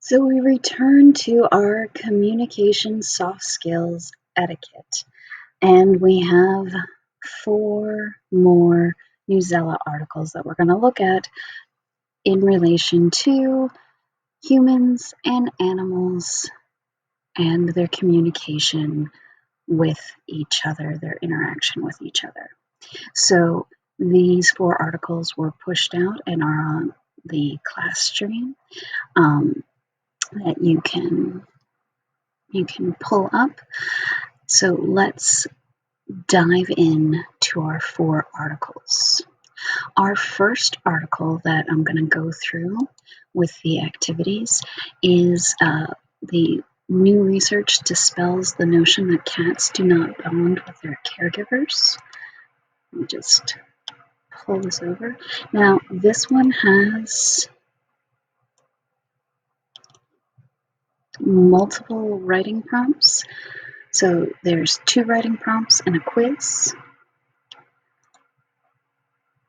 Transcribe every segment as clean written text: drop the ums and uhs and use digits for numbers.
So we return to our communication soft skills etiquette, and we have 4 more Newsela articles that we're going to look at in relation to humans and animals and their communication with each other, their interaction with each other. So these 4 articles were pushed out and are on the class stream that you can pull up. So let's dive in to our 4 articles. Our first article that I'm going to go through with the activities is the new research dispels the notion that cats do not bond with their caregivers. Let me just pull this over. Now, this one has multiple writing prompts. So there's 2 writing prompts and a quiz.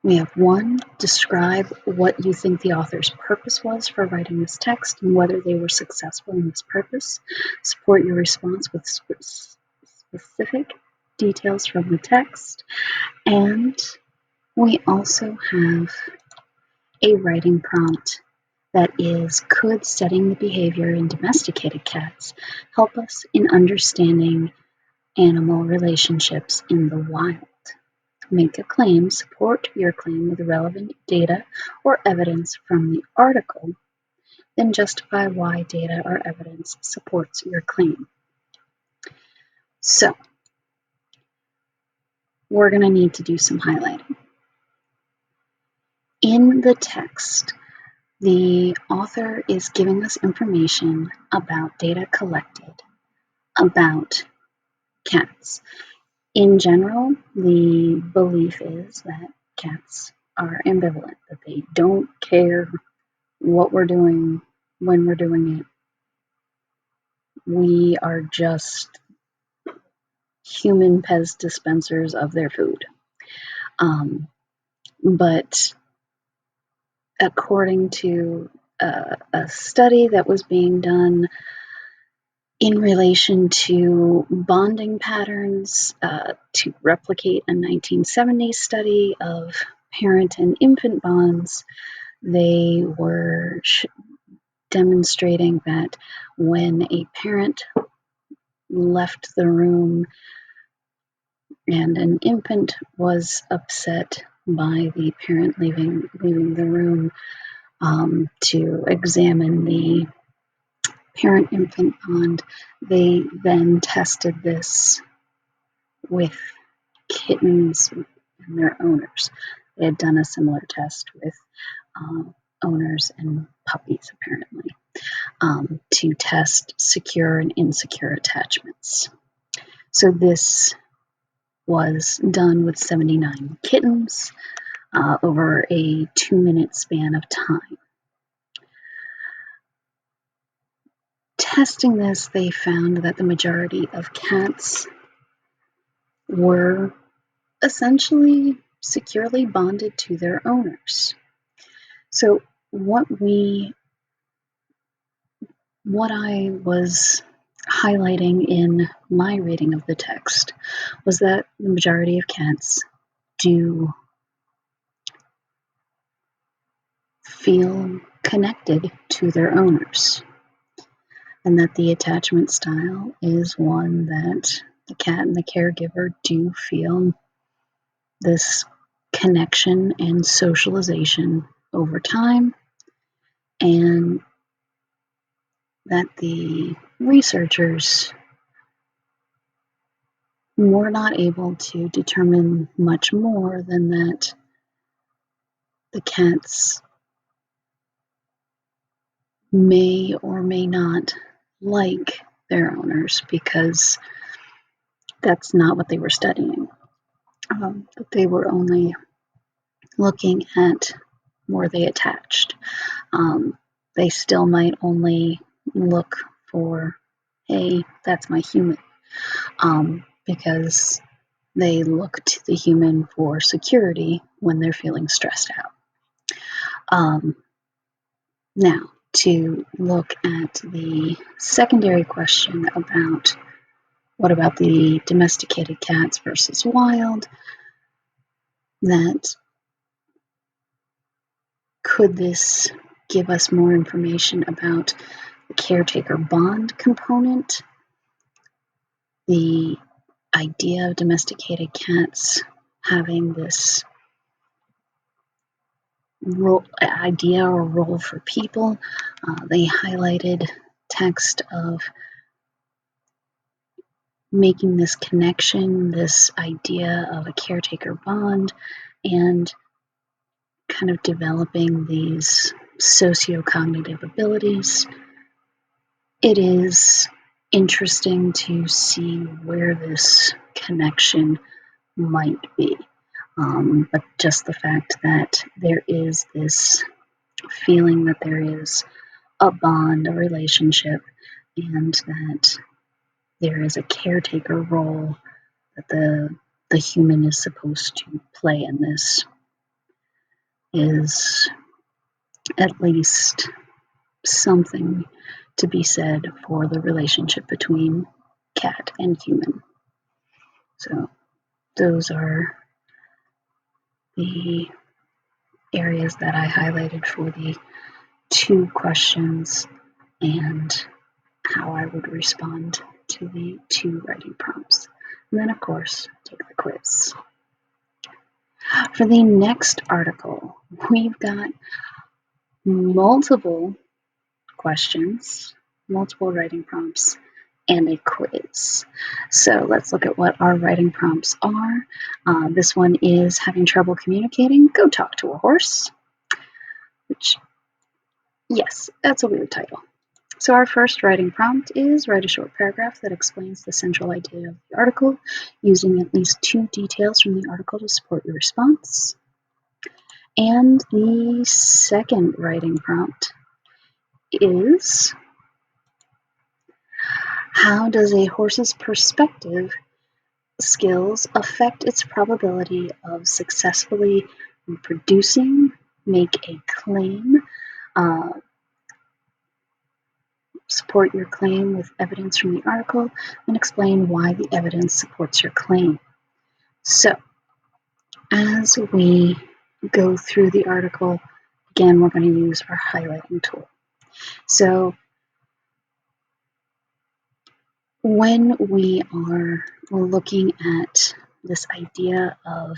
We have 1, describe what you think the author's purpose was for writing this text and whether they were successful in this purpose. Support your response with specific details from the text. And we also have a writing prompt that is, could studying the behavior in domesticated cats help us in understanding animal relationships in the wild? Make a claim, support your claim with relevant data or evidence from the article, then justify why data or evidence supports your claim. So, we're going to need to do some highlighting. In the text, the author is giving us information about data collected about cats. In general, the belief is that cats are ambivalent, that they don't care what we're doing when we're doing it. We are just human Pez dispensers of their food. But according to a study that was being done in relation to bonding patterns to replicate a 1970s study of parent and infant bonds, they were demonstrating that when a parent left the room and an infant was upset by the parent leaving the room to examine the parent-infant bond, they then tested this with kittens and their owners. They had done a similar test with owners and puppies, apparently, to test secure and insecure attachments. So this was done with 79 kittens over a 2-minute span of time. Testing this, they found that the majority of cats were essentially securely bonded to their owners. So what I was highlighting in my reading of the text was that the majority of cats do feel connected to their owners, and that the attachment style is one that the cat and the caregiver do feel this connection and socialization over time, and that the researchers were not able to determine much more than that the cats may or may not like their owners, because that's not what they were studying. But they were only looking at were they attached. They still might only look for, hey, that's my human, because they look to the human for security when they're feeling stressed out. Now, to look at the secondary question about what about the domesticated cats versus wild, that could this give us more information about the caretaker bond component, the idea of domesticated cats having this idea or role for people. They highlighted text of making this connection, this idea of a caretaker bond, and kind of developing these sociocognitive abilities. It is interesting to see where this connection might be. But just the fact that there is this feeling that there is a bond, a relationship, and that there is a caretaker role that the human is supposed to play in this is at least something to be said for the relationship between cat and human. So those are the areas that I highlighted for the 2 questions and how I would respond to the 2 writing prompts. And then, of course, take the quiz. For the next article, we've got multiple questions, multiple writing prompts, and a quiz. So let's look at what our writing prompts are. This one is having trouble communicating, go talk to a horse, which, yes, that's a weird title. So our first writing prompt is write a short paragraph that explains the central idea of the article, using at least 2 details from the article to support your response. And the second writing prompt is, how does a horse's perspective skills affect its probability of successfully reproducing, make a claim, support your claim with evidence from the article, and explain why the evidence supports your claim. So, as we go through the article, again, we're going to use our highlighting tool. So, when we are looking at this idea of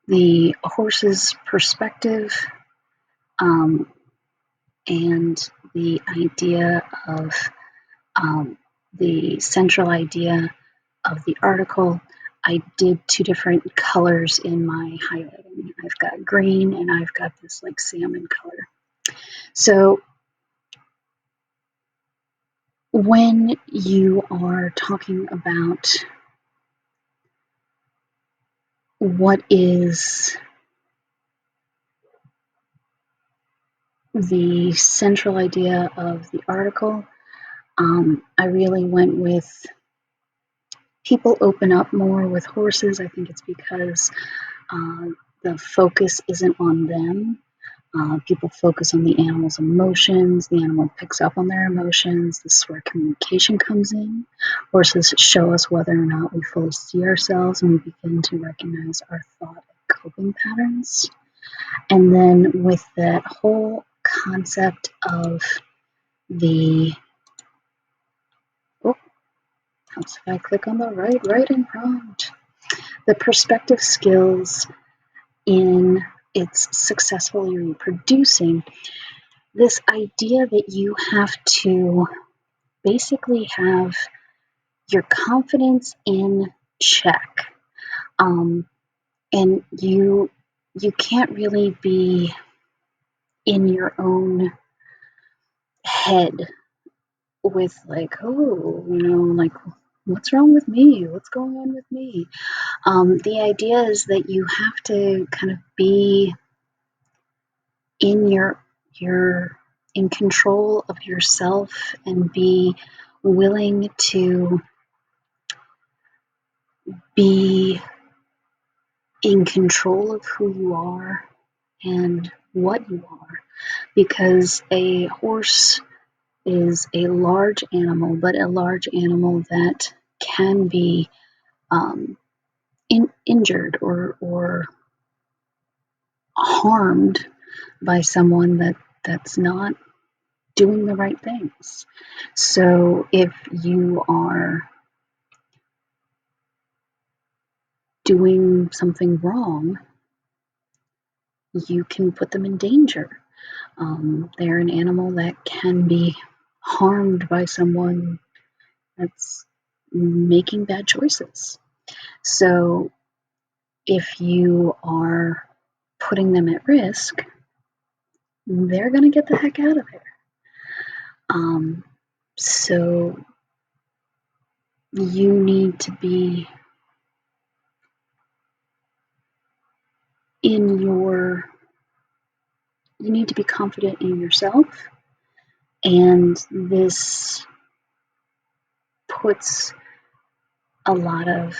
the horse's perspective, and the idea of the central idea of the article, I did 2 different colors in my highlighting. I've got green and I've got this like salmon color. So when you are talking about what is the central idea of the article, I really went with people open up more with horses. I think it's because the focus isn't on them. People focus on the animal's emotions. The animal picks up on their emotions. This is where communication comes in. Horses show us whether or not we fully see ourselves, and we begin to recognize our thought and coping patterns. And then with that whole concept of the, if I click on the right writing prompt, the perspective skills in its successfully reproducing, this idea that you have to basically have your confidence in check, and you can't really be in your own head with like, oh, like, what's wrong with me? What's going on with me? The idea is that you have to kind of be in in control of yourself and be willing to be in control of who you are and what you are. because a horse is a large animal, but a large animal that can be injured or harmed by someone that's not doing the right things. So if you are doing something wrong, you can put them in danger. They're an animal that can be harmed by someone that's making bad choices. So if you are putting them at risk, they're going to get the heck out of there. So you need to be you need to be confident in yourself, and this puts a lot of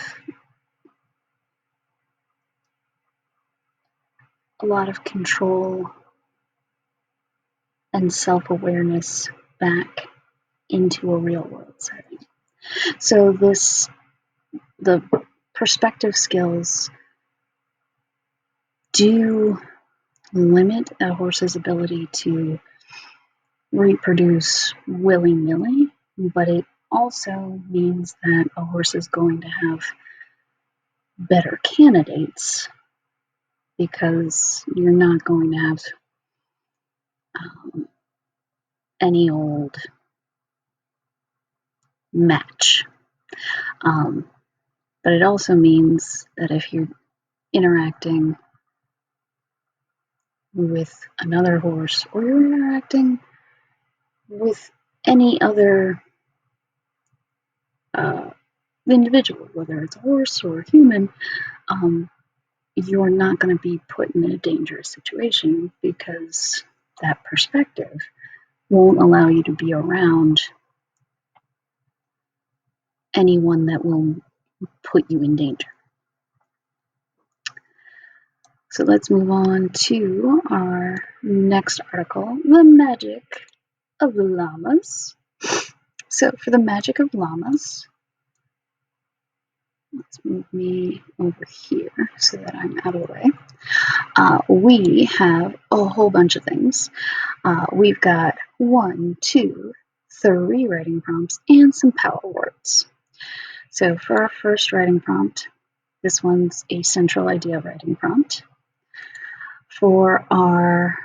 control and self-awareness back into a real world setting. So the perspective skills do limit a horse's ability to reproduce willy-nilly, but it also means that a horse is going to have better candidates because you're not going to have any old match. But it also means that if you're interacting with another horse or you're interacting with any other individual, whether it's a horse or a human, you're not going to be put in a dangerous situation because that perspective won't allow you to be around anyone that will put you in danger. So let's move on to our next article, The Magic of Llamas. So for the magic of llamas, let's move me over here so that I'm out of the way. We have a whole bunch of things. We've got 1, 2, 3 writing prompts and some power words. So for our first writing prompt, this one's a central idea writing prompt. For our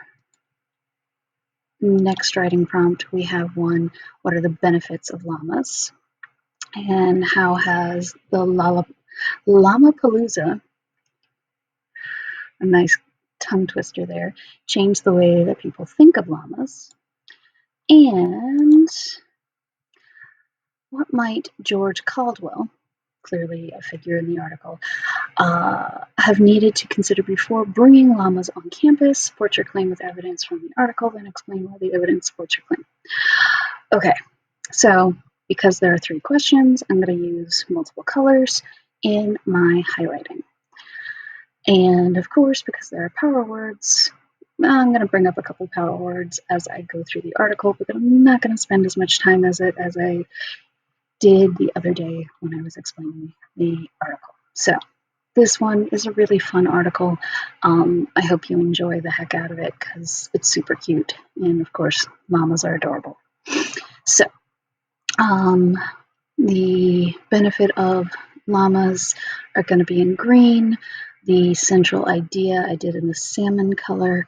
next writing prompt, we have one, what are the benefits of llamas? And how has the Llama-palooza, a nice tongue twister there, changed the way that people think of llamas? And what might George Caldwell, clearly a figure in the article, have needed to consider before bringing llamas on campus? Support your claim with evidence from the article, then explain why the evidence supports your claim. Okay, so because there are 3 questions, I'm going to use multiple colors in my highlighting. And of course, because there are power words, I'm going to bring up a couple power words as I go through the article, but I'm not going to spend as much time as I did the other day when I was explaining the article. So this one is a really fun article. I hope you enjoy the heck out of it because it's super cute. And of course, llamas are adorable. So the benefit of llamas are going to be in green. The central idea I did in the salmon color,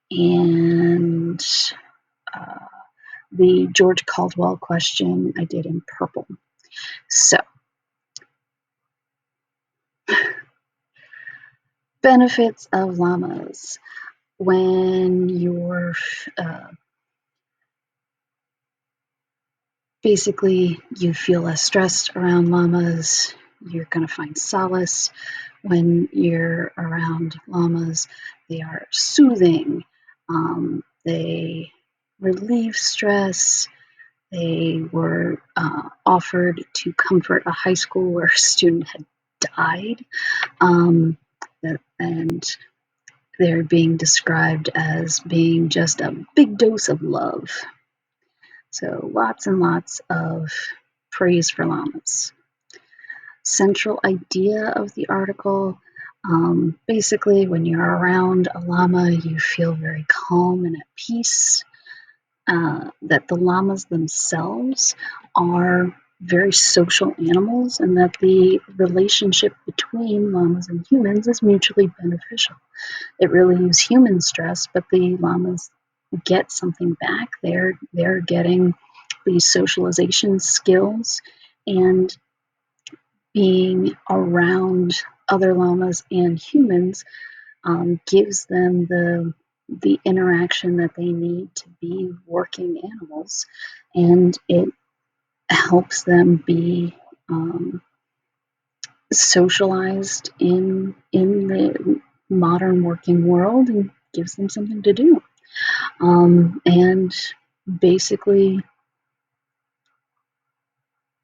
and the George Caldwell question I did in purple. So, benefits of llamas. When you're basically you feel less stressed around llamas, you're going to find solace when you're around llamas. They are soothing. They relieve stress. They were offered to comfort a high school where a student had died. And they're being described as being just a big dose of love. So lots and lots of praise for llamas. Central idea of the article, basically when you're around a llama, you feel very calm and at peace. That the llamas themselves are very social animals and that the relationship between llamas and humans is mutually beneficial. It relieves human stress, but the llamas get something back. They're getting these socialization skills, and being around other llamas and humans gives them the interaction that they need to be working animals, and it helps them be socialized in the modern working world and gives them something to do. And basically,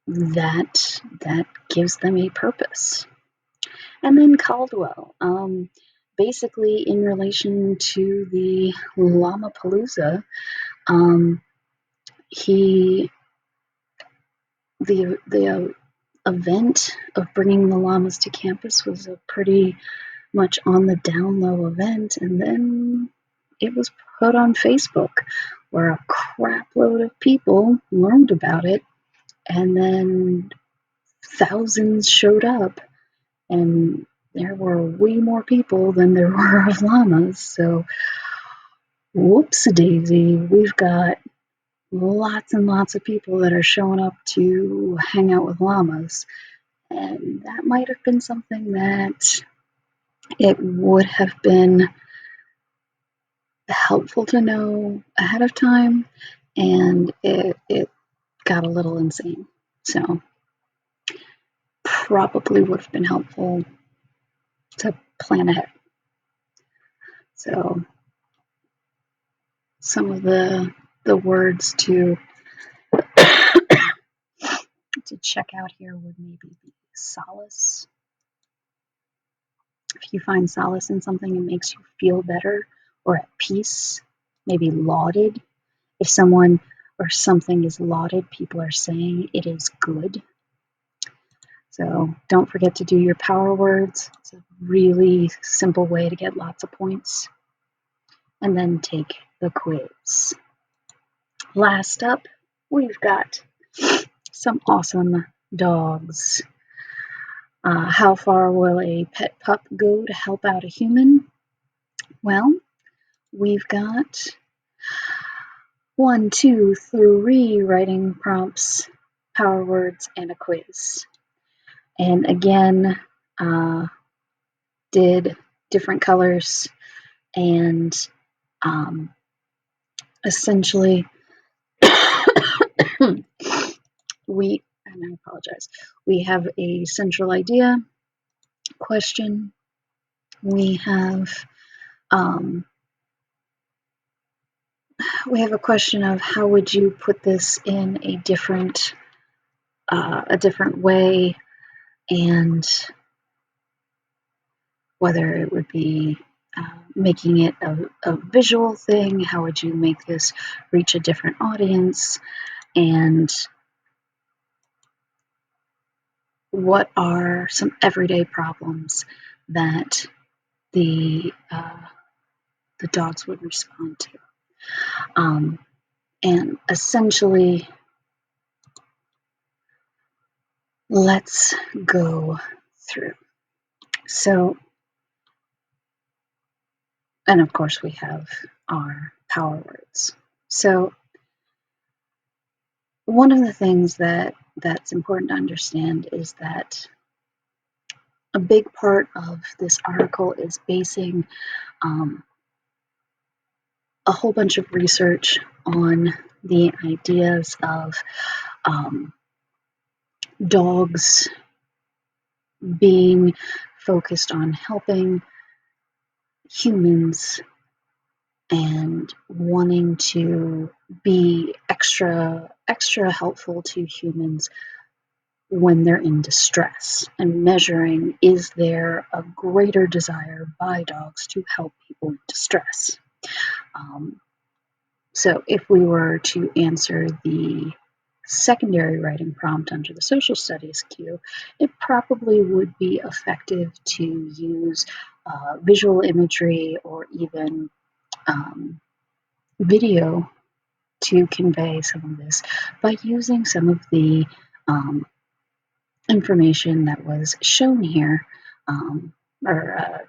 that gives them a purpose. And then Caldwell, basically in relation to the Llama-palooza, he the event of bringing the llamas to campus was a pretty much on the down low event, and then it was put on Facebook, where a crap load of people learned about it, and then thousands showed up, and there were way more people than there were of llamas. So, whoops-a-daisy, we've got lots and lots of people that are showing up to hang out with llamas. And that might have been something that it would have been helpful to know ahead of time, and it got a little insane. So, probably would have been helpful to plan ahead. So, some of the words to check out here would maybe be solace. If you find solace in something, it makes you feel better or at peace. Maybe lauded. If someone or something is lauded, people are saying it is good. So don't forget to do your power words. It's a really simple way to get lots of points. And then take the quiz. Last up, we've got some awesome dogs. How far will a pet pup go to help out a human? Well, we've got 1, 2, 3 writing prompts, power words, and a quiz. And again, did different colors, and essentially and I apologize, we have a central idea question. We have a question of how would you put this in a different way, and whether it would be making it a visual thing, how would you make this reach a different audience, and what are some everyday problems that the dogs would respond to. And essentially, let's go through. So, and of course we have our power words. So one of the things that's important to understand is that a big part of this article is basing a whole bunch of research on the ideas of dogs being focused on helping humans and wanting to be extra helpful to humans when they're in distress, and measuring, is there a greater desire by dogs to help people in distress? So if we were to answer the secondary writing prompt under the social studies cue, it probably would be effective to use visual imagery or even video to convey some of this by using some of the information that was shown here or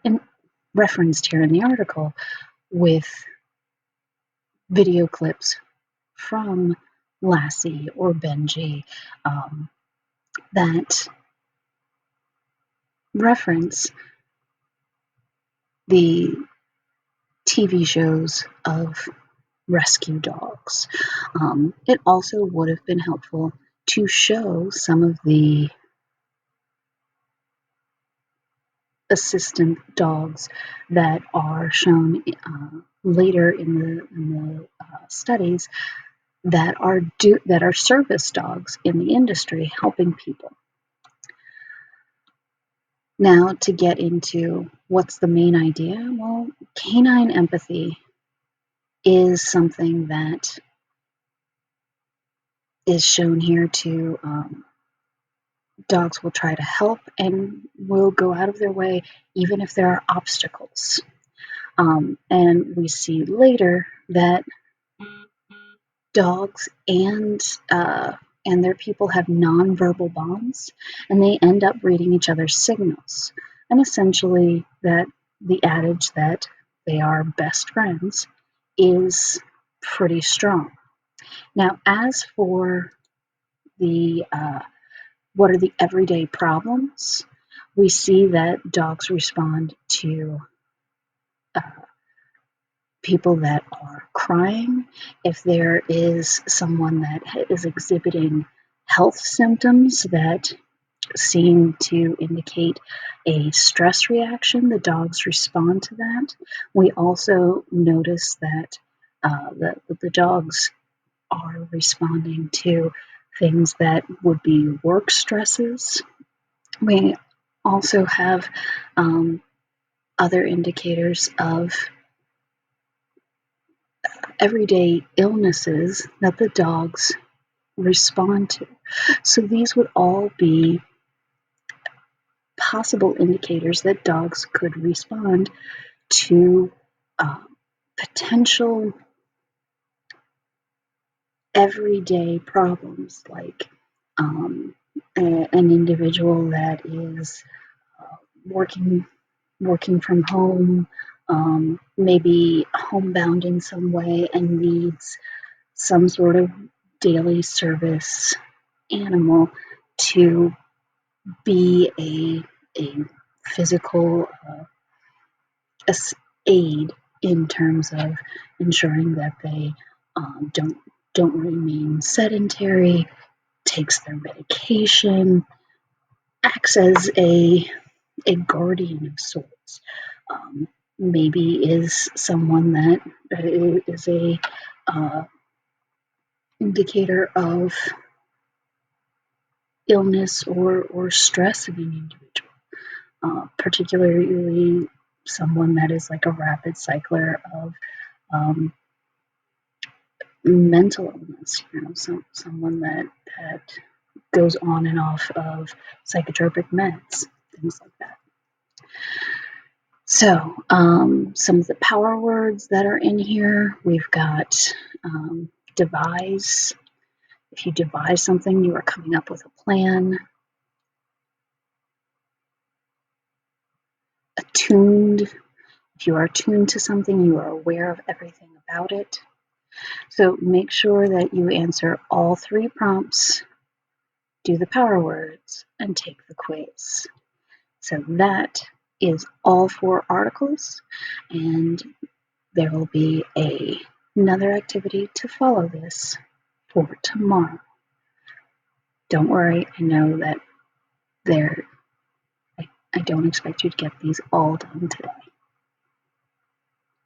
referenced here in the article with video clips from Lassie or Benji that reference the TV shows of rescue dogs. It also would have been helpful to show some of the assistant dogs that are shown later in the studies that are service dogs in the industry helping people. Now, to get into what's the main idea, well, canine empathy is something that is shown here to dogs will try to help and will go out of their way even if there are obstacles. And we see later that dogs and their people have nonverbal bonds, and they end up reading each other's signals. And essentially, that the adage that they are best friends is pretty strong. Now, as for the what are the everyday problems, we see that dogs respond to people that are crying. If there is someone that is exhibiting health symptoms that seem to indicate a stress reaction, the dogs respond to that. We also notice that the dogs are responding to things that would be work stresses. We also have other indicators of everyday illnesses that the dogs respond to. So these would all be possible indicators that dogs could respond to potential everyday problems, like an individual that is working from home, maybe homebound in some way, and needs some sort of daily service animal to be a physical aid in terms of ensuring that they don't remain sedentary, takes their medication, acts as a guardian of sorts. Maybe is someone that is a indicator of illness or stress in an individual, particularly someone that is like a rapid cycler of mental illness, someone that goes on and off of psychotropic meds, things like that. So some of the power words that are in here, we've got devise. If you devise something, you are coming up with a plan. Attuned. If you are attuned to something, you are aware of everything about it. So make sure that you answer all 3 prompts, do the power words, and take the quiz. So that is all 4 articles, and there will be another activity to follow this for tomorrow. Don't worry, I know that I don't expect you to get these all done today.